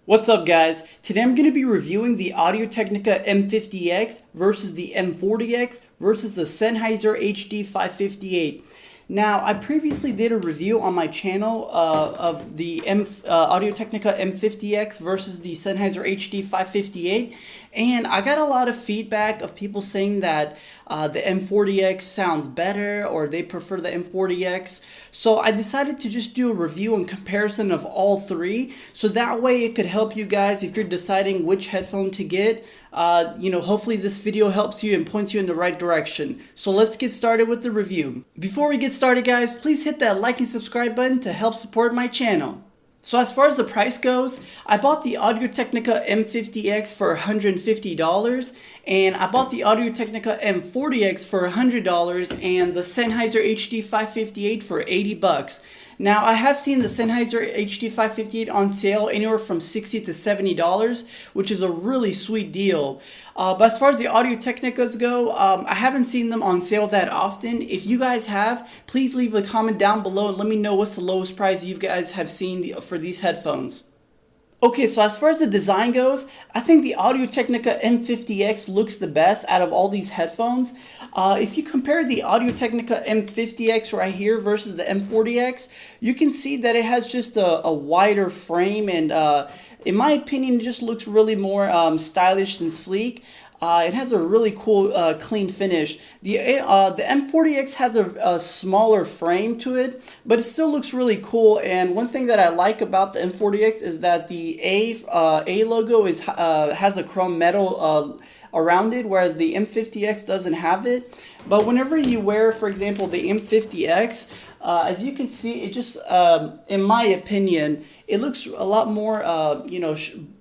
What's up guys? Today I'm going to be reviewing the Audio-Technica M50X versus the M40X versus the Sennheiser HD558. Now, I previously did a review on my channel of the Audio-Technica M50X versus the Sennheiser HD558, and I got a lot of feedback of people saying that the M40X sounds better or they prefer the M40X. So I decided to just do a review and comparison of all three, so that way it could help you guys if you're deciding which headphone to get. Hopefully this video helps you and points you in the right direction. So let's get started with the review. Before we get started guys, please hit that like and subscribe button to help support my channel. So as far as the price goes, I bought the Audio-Technica M50X for $150, and I bought the Audio-Technica M40X for $100, and the Sennheiser HD558 for $80. Now, I have seen the Sennheiser HD558 on sale anywhere from $60 to $70, which is a really sweet deal. But as far as the Audio-Technicas go, I haven't seen them on sale that often. If you guys have, please leave a comment down below and let me know what's the lowest price you guys have seen for these headphones. Okay, so as far as the design goes, I think the Audio-Technica M50X looks the best out of all these headphones. If you compare the Audio-Technica M50X right here versus the M40X, you can see that it has just a wider frame, and in my opinion, it just looks really more stylish and sleek. It has a really cool, clean finish. The M40X has a smaller frame to it, but it still looks really cool. And one thing that I like about the M40X is that the A logo has a chrome metal around it, whereas the M50X doesn't have it. But whenever you wear, for example, the M50X, as you can see, it just, in my opinion, it looks a lot more,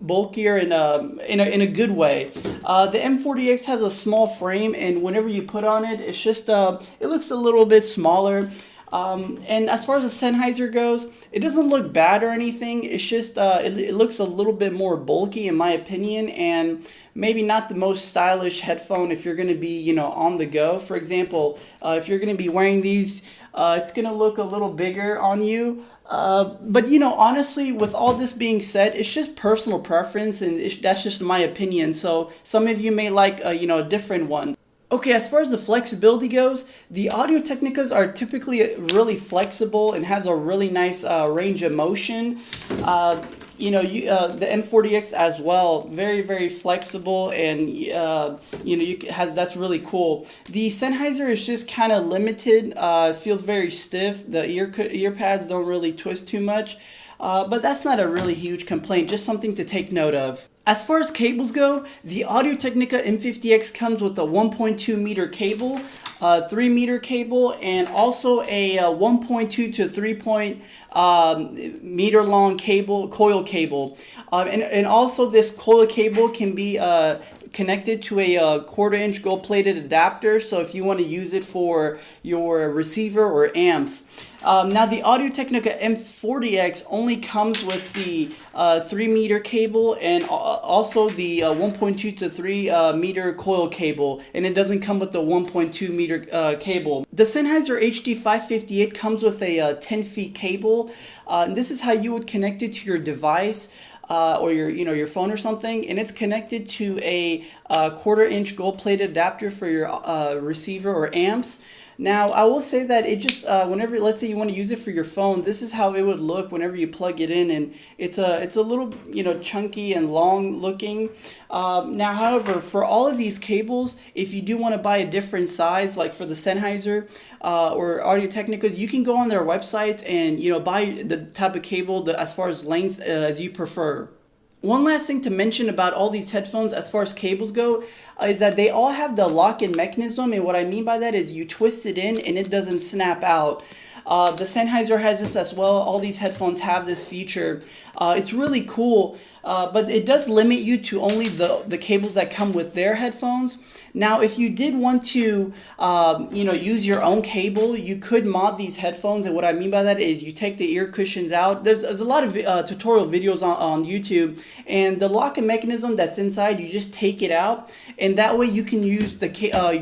bulkier in a good way. The M40X has a small frame, and whenever you put on it, it's just, it looks a little bit smaller. And as far as the Sennheiser goes, it doesn't look bad or anything. It's just, it looks a little bit more bulky in my opinion, and maybe not the most stylish headphone if you're going to be, on the go. For example, if you're going to be wearing these, it's going to look a little bigger on you. But honestly, with all this being said, it's just personal preference, and that's just my opinion. So some of you may like, a different one. Okay, as far as the flexibility goes, the Audio-Technicas are typically really flexible and has a really nice range of motion. The M40X as well, very, very flexible, and that's really cool. The Sennheiser is just kind of limited. Feels very stiff. The ear pads don't really twist too much. But that's not a really huge complaint, just something to take note of. As far as cables go, the Audio-Technica M50X comes with a 1.2 meter cable, a 3 meter cable, and also a 1.2 to 3 meter long coil cable. And also this coil cable can be connected to a 1/4 inch gold plated adapter, so if you want to use it for your receiver or amps. Now the Audio-Technica M40X only comes with the 3 meter cable and also the 1.2 to 3 meter coil cable, and it doesn't come with the 1.2 meter cable. The Sennheiser HD558 comes with a 10 feet cable. And this is how you would connect it to your device. Or your phone or something, and it's connected to a 1/4 inch gold plated adapter for your receiver or amps. Now, I will say that it just, whenever, let's say you want to use it for your phone, this is how it would look whenever you plug it in, and it's a little, chunky and long looking. Now, however, for all of these cables, if you do want to buy a different size, like for the Sennheiser or Audio-Technicas, you can go on their websites and, buy the type of cable as far as length as you prefer. One last thing to mention about all these headphones as far as cables go is that they all have the lock-in mechanism, and what I mean by that is you twist it in and it doesn't snap out. The Sennheiser has this as well. All these headphones have this feature. It's really cool, but it does limit you to only the cables that come with their headphones. Now, if you did want to, use your own cable, you could mod these headphones. And what I mean by that is you take the ear cushions out. There's a lot of tutorial videos on YouTube, and the lock-in mechanism that's inside, you just take it out, and that way you can use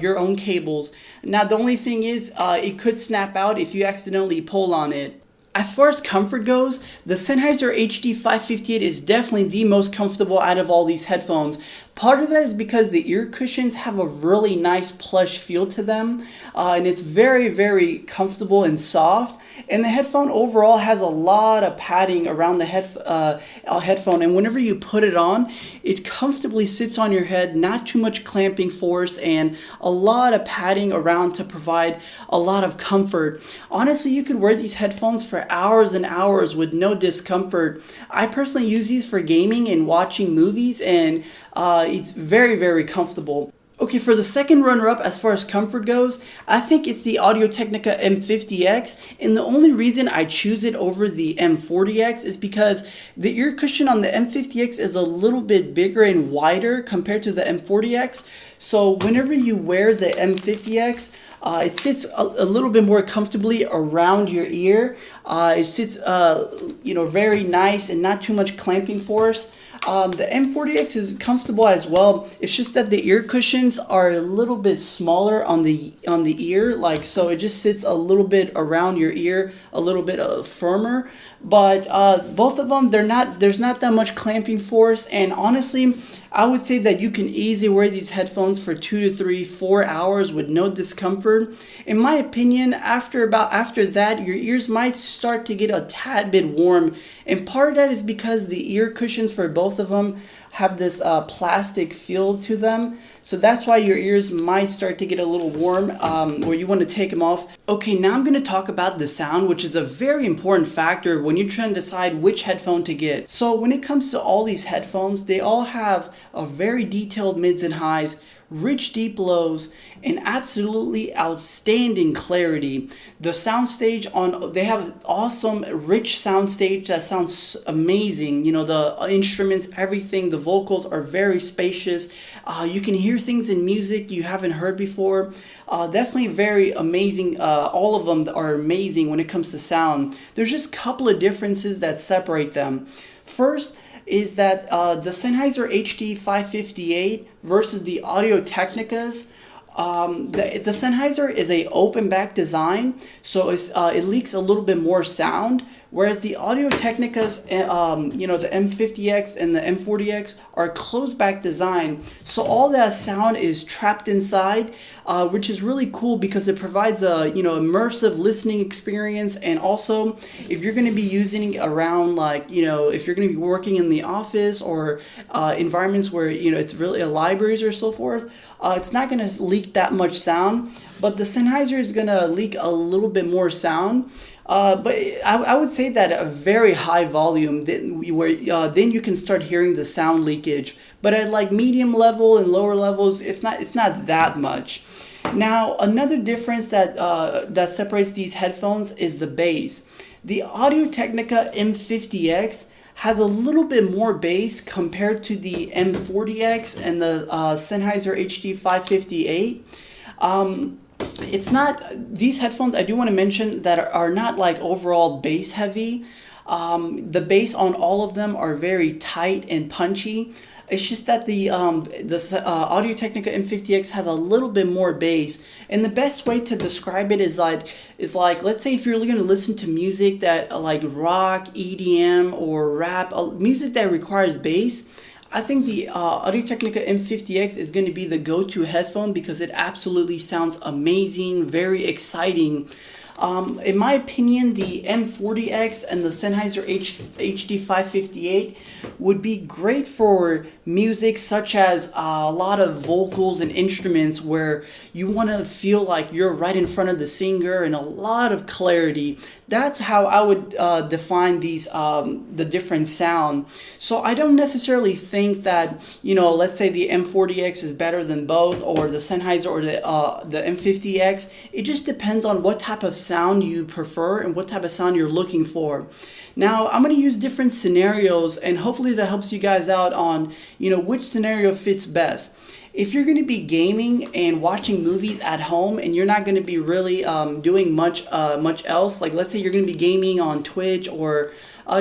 your own cables. Now, the only thing is, it could snap out if you accidentally pull on it. As far as comfort goes, the Sennheiser HD558 is definitely the most comfortable out of all these headphones. Part of that is because the ear cushions have a really nice plush feel to them, and it's very, very comfortable and soft. And the headphone overall has a lot of padding around the headphone, and whenever you put it on, it comfortably sits on your head, not too much clamping force, and a lot of padding around to provide a lot of comfort. Honestly, you could wear these headphones for hours and hours with no discomfort. I personally use these for gaming and watching movies, and it's very, very comfortable. Okay, for the second runner-up as far as comfort goes, I think it's the Audio-Technica M50X, and the only reason I choose it over the M40X is because the ear cushion on the M50X is a little bit bigger and wider compared to the M40X, so whenever you wear the M50X, it sits a little bit more comfortably around your ear. It sits, very nice and not too much clamping force. The M40X is comfortable as well. It's just that the ear cushions are a little bit smaller on the ear, like so. It just sits a little bit around your ear, a little bit firmer. But both of them, there's not that much clamping force, and honestly, I would say that you can easily wear these headphones for 2 to 3, 4 hours with no discomfort. In my opinion, after that, your ears might start to get a tad bit warm, and part of that is because the ear cushions for both of them have this plastic feel to them. So that's why your ears might start to get a little warm or you want to take them off. Okay, now I'm going to talk about the sound, which is a very important factor when you're trying to decide which headphone to get. So when it comes to all these headphones, they all have a very detailed mids and highs, rich deep lows, and absolutely outstanding clarity. The soundstage they have an awesome rich soundstage that sounds amazing. You know, the instruments, everything, the vocals are very spacious. You can hear things in music you haven't heard before. Definitely very amazing. All of them are amazing when it comes to sound. There's just a couple of differences that separate them. First is that the Sennheiser HD558 versus the Audio-Technicas, the Sennheiser is a open back design, so it leaks a little bit more sound, whereas the Audio-Technicas, the M50X and the M40X are closed back design, so all that sound is trapped inside, which is really cool because it provides a immersive listening experience. And also, if you're going to be using it around, if you're going to be working in the office or environments where it's really libraries or so forth, it's not going to leak that much sound, but the Sennheiser is going to leak a little bit more sound. But I would say that a very high volume, then you can start hearing the sound leakage. But at medium level and lower levels, it's not that much. Now, another difference that separates these headphones is the bass. The Audio-Technica M50X has a little bit more bass compared to the M40X and the Sennheiser HD558. These headphones, I do want to mention, that are not overall bass heavy. The bass on all of them are very tight and punchy. It's just that the Audio-Technica M50X has a little bit more bass, and the best way to describe it is let's say if you're going to listen to music that like rock, EDM, or rap, music that requires bass, I think the Audio-Technica M50X is going to be the go-to headphone because it absolutely sounds amazing, very exciting. In my opinion, the M40X and the Sennheiser HD558 would be great for music such as a lot of vocals and instruments where you want to feel like you're right in front of the singer and a lot of clarity. That's how I would define the different sound. So I don't necessarily think that, let's say the M40X is better than both, or the Sennheiser or the M50X. It just depends on what type of sound you prefer and what type of sound you're looking for. Now, I'm going to use different scenarios, and hopefully that helps you guys out on, which scenario fits best. If you're going to be gaming and watching movies at home and you're not going to be really doing much else, like let's say you're going to be gaming on Twitch or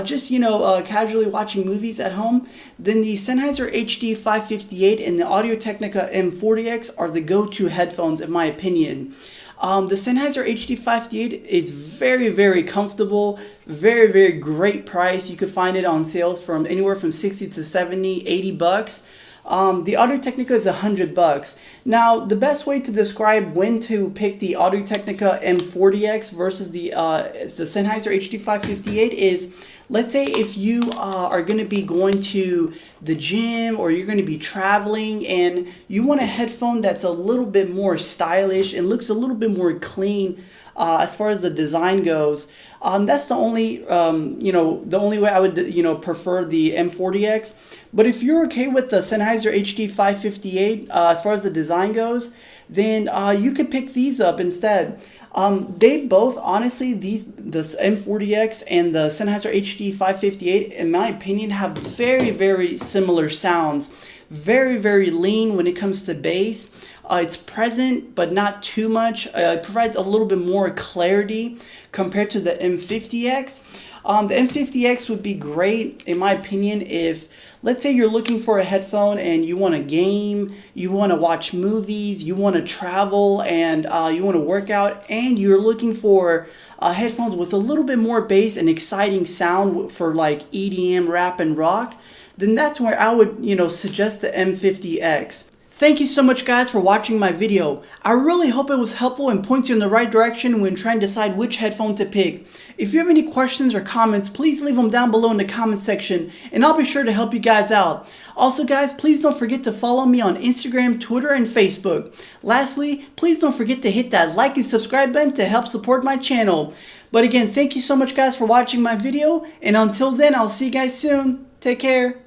just casually watching movies at home, then the Sennheiser HD558 and the Audio-Technica M40X are the go-to headphones in my opinion. The Sennheiser HD558 is very comfortable, very great price. You could find it on sale from anywhere from 60 to 70, 80 bucks. The Audio-Technica is $100. Now, the best way to describe when to pick the Audio-Technica M40x versus the Sennheiser HD558 is, let's say if you are going to be going to the gym or you're going to be traveling and you want a headphone that's a little bit more stylish and looks a little bit more clean as far as the design goes. That's the only, the only way I would, prefer the M40x. But if you're okay with the Sennheiser HD558 as far as the design goes, then you could pick these up instead. They both, honestly, the M40x and the Sennheiser HD558, in my opinion, have very similar sounds. Very lean when it comes to bass. It's present, but not too much. It provides a little bit more clarity compared to the M50x. The M50x would be great, in my opinion, if, let's say you're looking for a headphone and you want to game, you want to watch movies, you want to travel, and you want to work out, and you're looking for headphones with a little bit more bass and exciting sound for like EDM, rap, and rock, then that's where I would, suggest the M50x. Thank you so much, guys, for watching my video. I really hope it was helpful and points you in the right direction when trying to decide which headphone to pick. If you have any questions or comments, please leave them down below in the comment section, and I'll be sure to help you guys out. Also, guys, please don't forget to follow me on Instagram, Twitter, and Facebook. Lastly, please don't forget to hit that like and subscribe button to help support my channel. But again, thank you so much, guys, for watching my video, and until then, I'll see you guys soon. Take care.